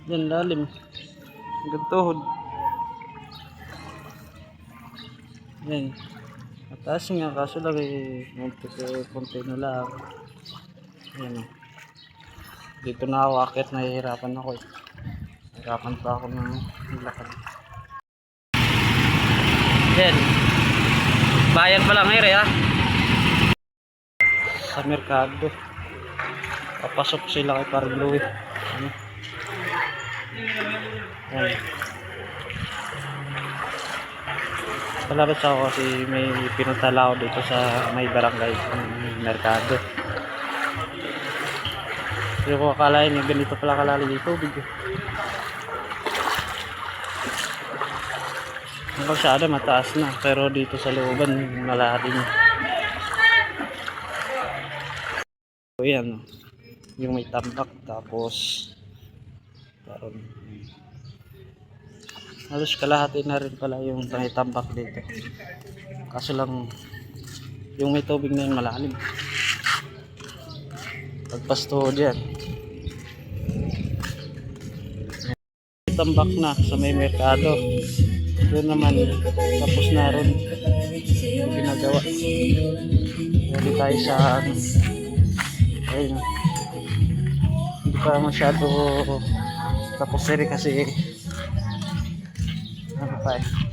Yan, lalim. Hanggang tuhod. Yan. Mataas nga, kaso lang konti na lang. Yan. Dito na ako akit, nahihirapan ako eh. Nahihirapan pa ako ng lakad. Yan. Bayan pa lang ere ha. Sa merkado. Papasok sila kay Parang Louie. Ano? Yan. Palabas ako kasi may pinuntalao dito sa may barangay merkado. Hindi ko akalain yung ganito pala kalalim yung tubig. Ang kalsada mataas na pero dito sa looban malalim. So yan, yung may tambak tapos karon halos kalahati na rin pala yung may tambak dito. Kaso lang yung may tubig na yun malalim. Pagpasto dyan. Tambak na sa may merkado. Doon naman tapos na rin yung ginagawa. Hindi tayo sa ayun. Hindi pa masyado tapos rin kasi ano pa eh.